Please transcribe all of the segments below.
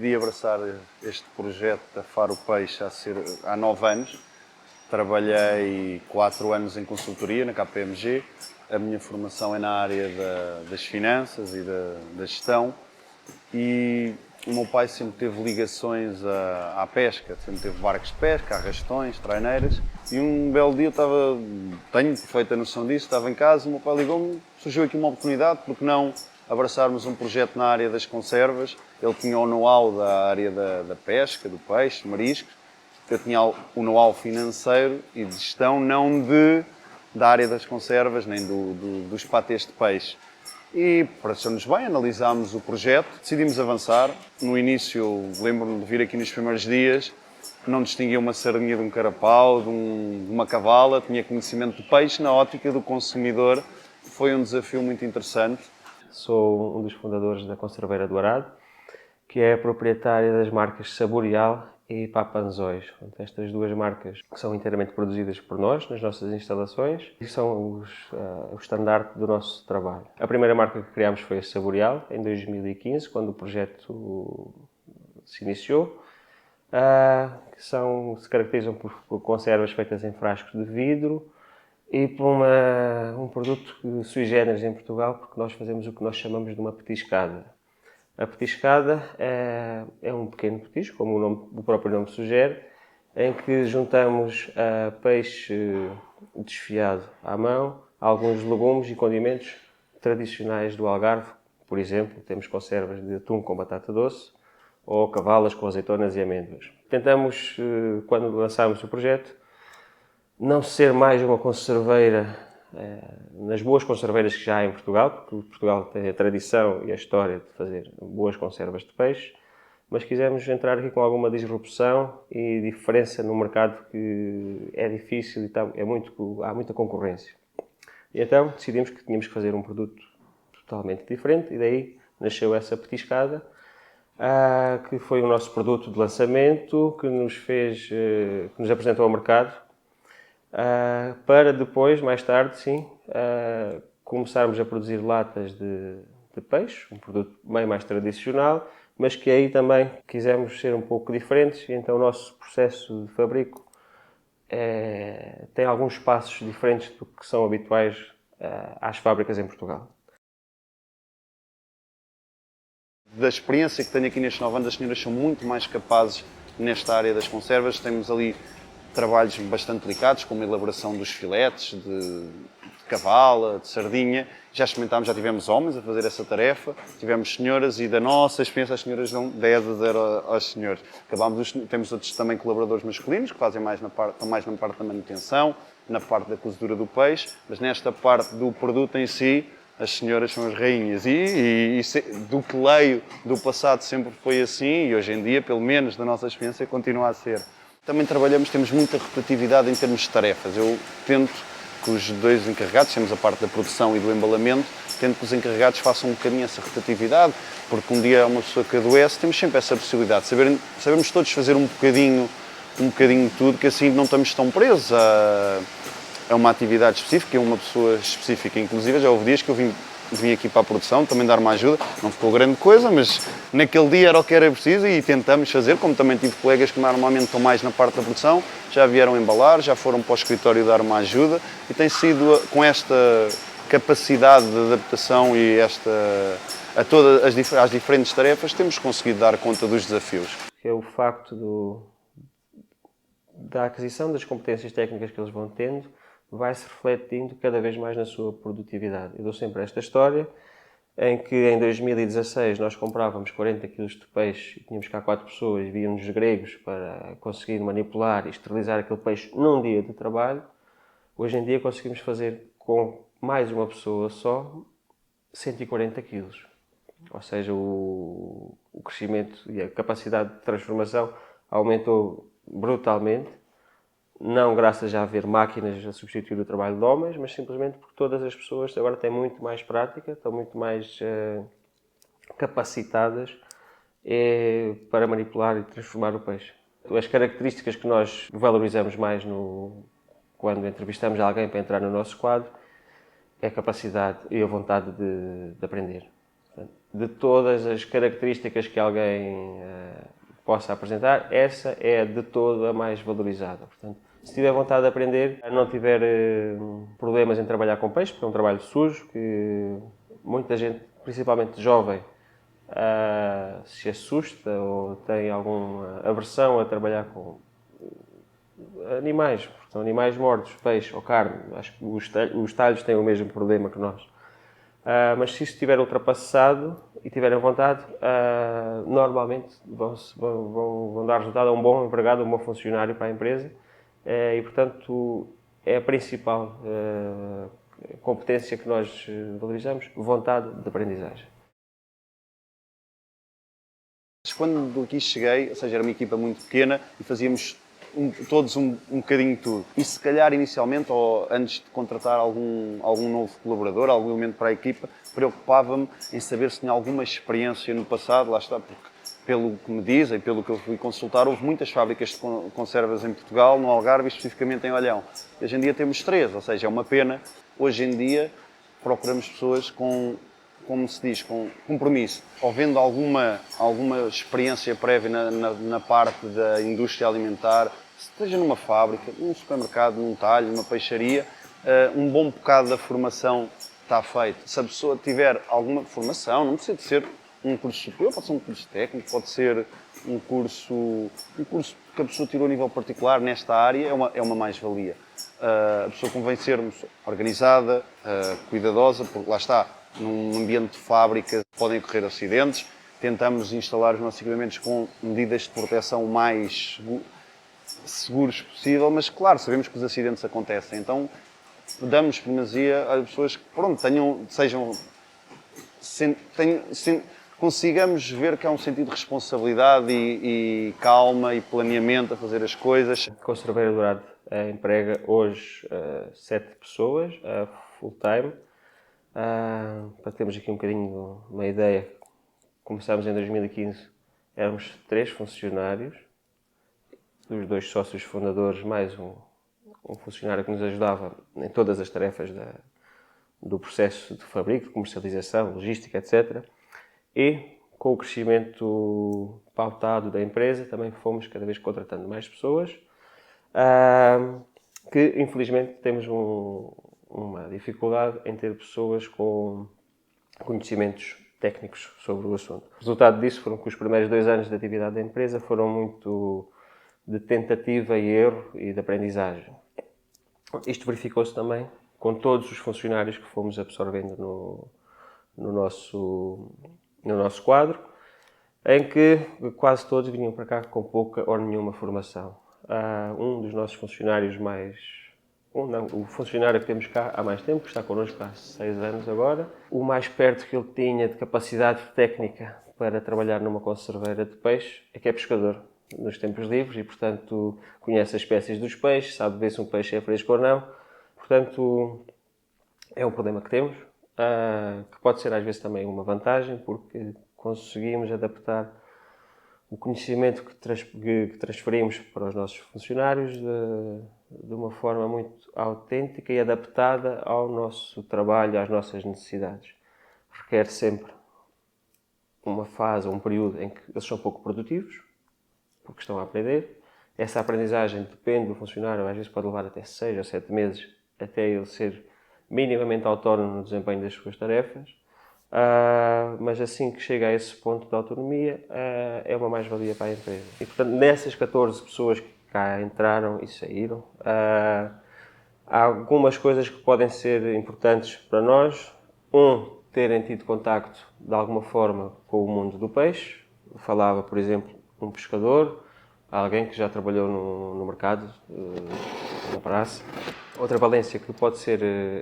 decidi abraçar este projeto da Faro Peixe há 9 anos. Trabalhei 4 anos em consultoria na KPMG. A minha formação é na área das finanças e da gestão. E o meu pai sempre teve ligações à pesca, sempre teve barcos de pesca, arrastões, traineiras. E um belo dia tenho perfeita noção disso, estava em casa, o meu pai ligou-me, surgiu aqui uma oportunidade, porque não abraçarmos um projeto na área das conservas. Ele tinha o know-how da área da pesca, do peixe, mariscos. Eu tinha o know-how financeiro e de gestão, não da área das conservas, nem dos patês de peixe. E pareceu-nos bem, analisámos o projeto, decidimos avançar. No início, lembro-me de vir aqui nos primeiros dias, não distinguia uma sardinha de um carapau, de uma cavala, tinha conhecimento de peixe na ótica do consumidor. Foi um desafio muito interessante. Sou um dos fundadores da Conserveira do Arado, que é a proprietária das marcas Saboreal e Papanzóis. Estas duas marcas são inteiramente produzidas por nós, nas nossas instalações, e são o estandarte do nosso trabalho. A primeira marca que criámos foi a Saboreal, em 2015, quando o projeto se iniciou, que se caracterizam por conservas feitas em frascos de vidro e por um produto sui generis em Portugal, porque nós fazemos o que nós chamamos de uma petiscada. A petiscada é um pequeno petisco, como o próprio nome sugere, em que juntamos peixe desfiado à mão, alguns legumes e condimentos tradicionais do Algarve. Por exemplo, temos conservas de atum com batata doce ou cavalas com azeitonas e amêndoas. Tentamos, quando lançámos o projeto, não ser mais uma conserveira nas boas conserveiras que já há em Portugal, porque Portugal tem a tradição e a história de fazer boas conservas de peixe, mas quisemos entrar aqui com alguma disrupção e diferença no mercado, que é difícil e há muita concorrência. E então decidimos que tínhamos que fazer um produto totalmente diferente, e daí nasceu essa petiscada, que foi o nosso produto de lançamento, que nos apresentou ao mercado, para depois, mais tarde, começarmos a produzir latas de peixe, um produto bem mais tradicional, mas que aí também quisemos ser um pouco diferentes, e então o nosso processo de fabrico tem alguns passos diferentes do que são habituais às fábricas em Portugal. Da experiência que tenho aqui nestes 9 anos, as senhoras são muito mais capazes nesta área das conservas. Temos ali trabalhos bastante delicados, como a elaboração dos filetes de cavala, de sardinha. Já experimentámos, já tivemos homens a fazer essa tarefa, tivemos senhoras, e da nossa experiência as senhoras dão 10 a 0 aos senhores. Temos outros também colaboradores masculinos, que estão mais na parte da manutenção, na parte da cozedura do peixe, mas nesta parte do produto em si, as senhoras são as rainhas. Do que leio do passado sempre foi assim, e hoje em dia, pelo menos da nossa experiência, continua a ser. Também temos muita rotatividade em termos de tarefas. Eu tento que os dois encarregados, temos a parte da produção e do embalamento, tento que os encarregados façam um bocadinho essa rotatividade, porque um dia há uma pessoa que adoece, temos sempre essa possibilidade. Sabemos todos fazer um bocadinho de tudo, que assim não estamos tão presos a uma atividade específica, a uma pessoa específica. Inclusive, já houve dias que eu vim aqui para a produção também dar uma ajuda, não ficou grande coisa, mas naquele dia era o que era preciso e tentamos fazer, como também tive colegas que normalmente estão mais na parte da produção, já vieram embalar, já foram para o escritório dar uma ajuda, e tem sido com esta capacidade de adaptação e a todas as diferentes tarefas, temos conseguido dar conta dos desafios. É o facto da aquisição das competências técnicas que eles vão tendo, vai-se refletindo cada vez mais na sua produtividade. Eu dou sempre esta história, em que em 2016 nós comprávamos 40 kg de peixe e tínhamos cá 4 pessoas, víamos gregos para conseguir manipular e esterilizar aquele peixe num dia de trabalho. Hoje em dia conseguimos fazer com mais uma pessoa só 140 kg. Ou seja, o crescimento e a capacidade de transformação aumentou brutalmente. Não graças a haver máquinas a substituir o trabalho de homens, mas simplesmente porque todas as pessoas agora têm muito mais prática, estão muito mais capacitadas para manipular e transformar o peixe. As características que nós valorizamos mais quando entrevistamos alguém para entrar no nosso quadro é a capacidade e a vontade de aprender. De todas as características que alguém possa apresentar, essa é de toda a mais valorizada. Portanto, se tiver vontade de aprender, não tiver problemas em trabalhar com peixe, porque é um trabalho sujo, que muita gente, principalmente jovem, se assusta ou tem alguma aversão a trabalhar com animais, porque são animais mortos, peixe ou carne. Acho que os talhos têm o mesmo problema que nós. Mas se isso estiver ultrapassado e tiverem vontade, normalmente vão dar resultado a um bom empregado, a um bom funcionário para a empresa e, portanto, é a principal competência que nós valorizamos, vontade de aprendizagem. Quando aqui cheguei, ou seja, era uma equipa muito pequena e fazíamos todos um bocadinho de tudo. E se calhar inicialmente, ou antes de contratar algum novo colaborador, algum elemento para a equipa, preocupava-me em saber se tinha alguma experiência no passado, lá está, porque pelo que me dizem, pelo que eu fui consultar, houve muitas fábricas de conservas em Portugal, no Algarve, especificamente em Olhão. Hoje em dia temos 3, ou seja, é uma pena. Hoje em dia procuramos pessoas com, como se diz, com compromisso, ou vendo alguma experiência prévia na parte da indústria alimentar, seja numa fábrica, num supermercado, num talho, numa peixaria, um bom bocado da formação está feito. Se a pessoa tiver alguma formação, não precisa de ser um curso superior, pode ser um curso técnico, pode ser um curso que a pessoa tirou a nível particular nesta área, é uma mais-valia. A pessoa convém sermos organizada, cuidadosa, porque lá está, num ambiente de fábrica podem ocorrer acidentes. Tentamos instalar os nossos equipamentos com medidas de proteção o mais seguros possível, mas claro, sabemos que os acidentes acontecem, então damos primazia a pessoas que, pronto, consigamos ver que há um sentido de responsabilidade e calma e planeamento a fazer as coisas. A Conserveira do Arado emprega hoje 7 pessoas, full-time. Para termos aqui um bocadinho uma ideia, começámos em 2015, éramos 3 funcionários, dos 2 sócios fundadores, mais um funcionário que nos ajudava em todas as tarefas do processo de fabrico, de comercialização, logística, etc. E com o crescimento pautado da empresa, também fomos cada vez contratando mais pessoas, que infelizmente temos uma dificuldade em ter pessoas com conhecimentos técnicos sobre o assunto. O resultado disso foram que os primeiros 2 anos de atividade da empresa foram muito de tentativa e erro e de aprendizagem. Isto verificou-se também com todos os funcionários que fomos absorvendo no nosso quadro, em que quase todos vinham para cá com pouca ou nenhuma formação. Um dos nossos funcionários o funcionário que temos cá há mais tempo, que está connosco há 6 anos agora, o mais perto que ele tinha de capacidade técnica para trabalhar numa conserveira de peixe é que é pescador nos tempos livres e, portanto, conhece as espécies dos peixes, sabe ver se um peixe é fresco ou não. Portanto, é um problema que temos, que pode ser às vezes também uma vantagem, porque conseguimos adaptar o conhecimento que transferimos para os nossos funcionários de uma forma muito autêntica e adaptada ao nosso trabalho, às nossas necessidades. Requer sempre uma fase, um período em que eles são pouco produtivos, porque estão a aprender. Essa aprendizagem depende do funcionário, às vezes pode levar até 6 ou 7 meses até ele ser minimamente autónomo no desempenho das suas tarefas. Mas assim que chega a esse ponto de autonomia, é uma mais-valia para a empresa. E, portanto, nessas 14 pessoas que cá entraram e saíram, há algumas coisas que podem ser importantes para nós. Terem tido contacto, de alguma forma, com o mundo do peixe. Falava, por exemplo, um pescador, alguém que já trabalhou no mercado, na praça. Outra valência que pode ser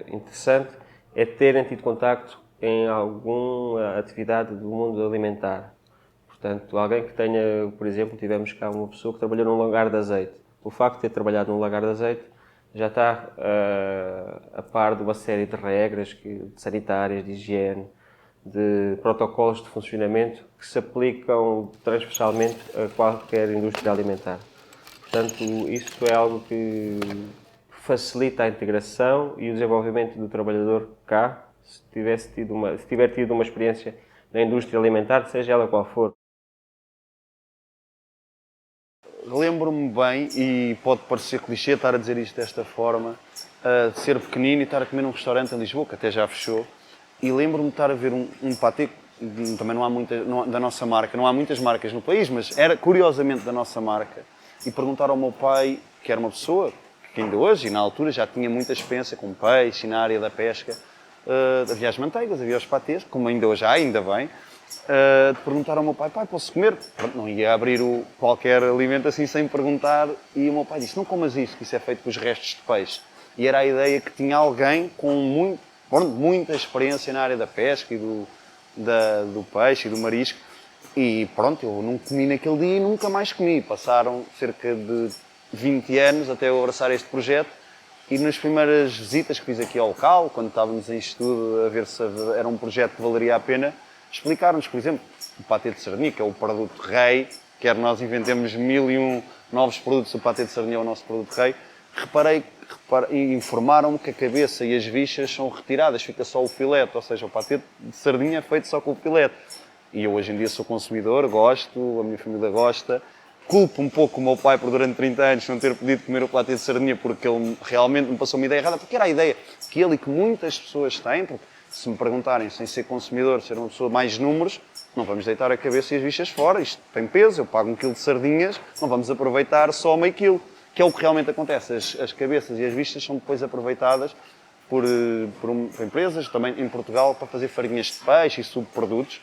interessante é terem tido contacto em alguma atividade do mundo alimentar. Portanto, alguém que tenha, por exemplo, tivemos cá uma pessoa que trabalhou num lagar de azeite. O facto de ter trabalhado num lagar de azeite já está a par de uma série de regras sanitárias, de higiene, de protocolos de funcionamento que se aplicam transversalmente a qualquer indústria alimentar. Portanto, isso é algo que facilita a integração e o desenvolvimento do trabalhador cá, se tiver tido uma experiência na indústria alimentar, seja ela qual for. Lembro-me bem, e pode parecer clichê estar a dizer isto desta forma, de ser pequenino e estar a comer num restaurante em Lisboa, que até já fechou, e lembro-me de estar a ver um patê, também não há muita, da nossa marca, não há muitas marcas no país, mas era curiosamente da nossa marca, e perguntar ao meu pai, que era uma pessoa que ainda hoje e na altura já tinha muita experiência com peixe e na área da pesca, havia as manteigas, havia os patês, como ainda hoje há, ainda bem, de perguntar ao meu pai, pai, posso comer? Pronto, não ia abrir qualquer alimento assim sem perguntar, e o meu pai disse, não comas isto, que isso é feito com os restos de peixe. E era a ideia que tinha alguém com muita experiência na área da pesca e do peixe e do marisco, e pronto, eu não comi naquele dia e nunca mais comi. Passaram cerca de 20 anos até eu abraçar este projeto, e nas primeiras visitas que fiz aqui ao local, quando estávamos em estudo a ver se era um projeto que valeria a pena, explicaram-nos, por exemplo, o patê de sardinha, que é o produto rei, quer nós inventemos 1001 novos produtos, o patê de sardinha é o nosso produto rei. E informaram-me que a cabeça e as vichas são retiradas, fica só o filete, ou seja, o patê de sardinha é feito só com o filete. E eu hoje em dia sou consumidor, gosto, a minha família gosta. Culpo um pouco o meu pai por durante 30 anos não ter podido comer o patê de sardinha porque ele realmente me passou uma ideia errada, porque era a ideia que ele e que muitas pessoas têm, porque se me perguntarem sem ser consumidor, ser uma pessoa mais números, não vamos deitar a cabeça e as bichas fora, isto tem peso, eu pago 1 quilo de sardinhas, não vamos aproveitar só meio quilo, que é o que realmente acontece, as cabeças e as bichas são depois aproveitadas por empresas, também em Portugal, para fazer farinhas de peixe e subprodutos,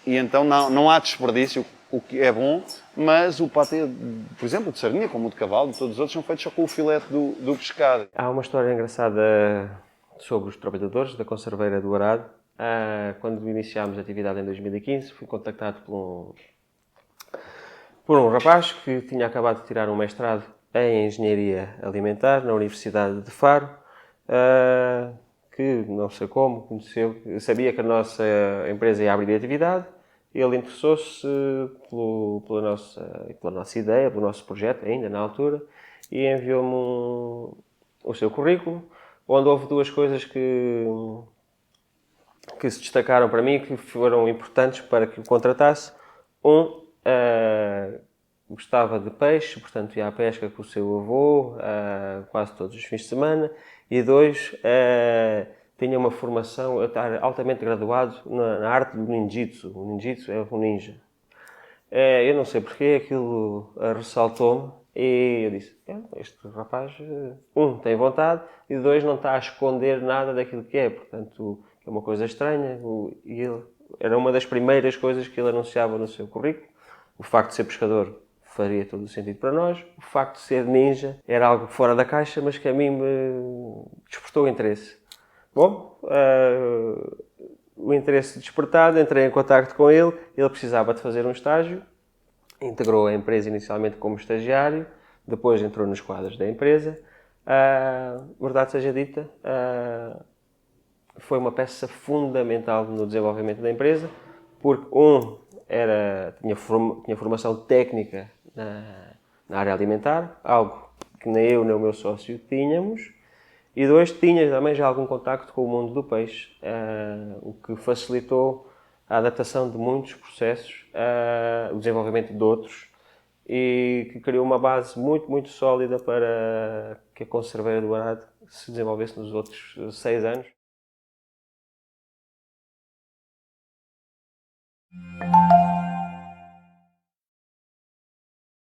e então não há desperdício, o que é bom, mas o patê, por exemplo, de sardinha, como o de cavalo, todos os outros são feitos só com o filete do pescado. Há uma história engraçada sobre os trabalhadores da conserveira do Arado. Quando iniciámos a atividade em 2015, fui contactado por um rapaz que tinha acabado de tirar um mestrado em Engenharia Alimentar na Universidade de Faro, que não sei como, conheceu, sabia que a nossa empresa ia abrir atividade. Ele interessou-se pela nossa ideia, pelo nosso projeto, ainda na altura, e enviou-me o seu currículo, onde houve duas coisas que se destacaram para mim, que foram importantes para que o contratasse. Gostava de peixe, portanto ia à pesca com o seu avô, quase todos os fins de semana. E dois, tinha uma formação, altamente graduado na arte do ninjitsu. O ninjitsu é um ninja. Eu não sei porque aquilo ressaltou-me e eu disse, este rapaz, tem vontade, e dois, não está a esconder nada daquilo que é, portanto, é uma coisa estranha. Era uma das primeiras coisas que ele anunciava no seu currículo. O facto de ser pescador faria todo o sentido para nós. O facto de ser ninja era algo fora da caixa, mas que a mim me despertou interesse. Bom, o interesse despertado, entrei em contacto com ele. Ele precisava de fazer um estágio, integrou a empresa inicialmente como estagiário, depois entrou nos quadros da empresa. Verdade seja dita, foi uma peça fundamental no desenvolvimento da empresa, porque tinha formação técnica na área alimentar, algo que nem eu nem o meu sócio tínhamos, e dois, tinha também já algum contacto com o mundo do peixe, o que facilitou a adaptação de muitos processos, o desenvolvimento de outros, e que criou uma base muito, muito sólida para que a conserveira do Arado se desenvolvesse nos outros 6 anos.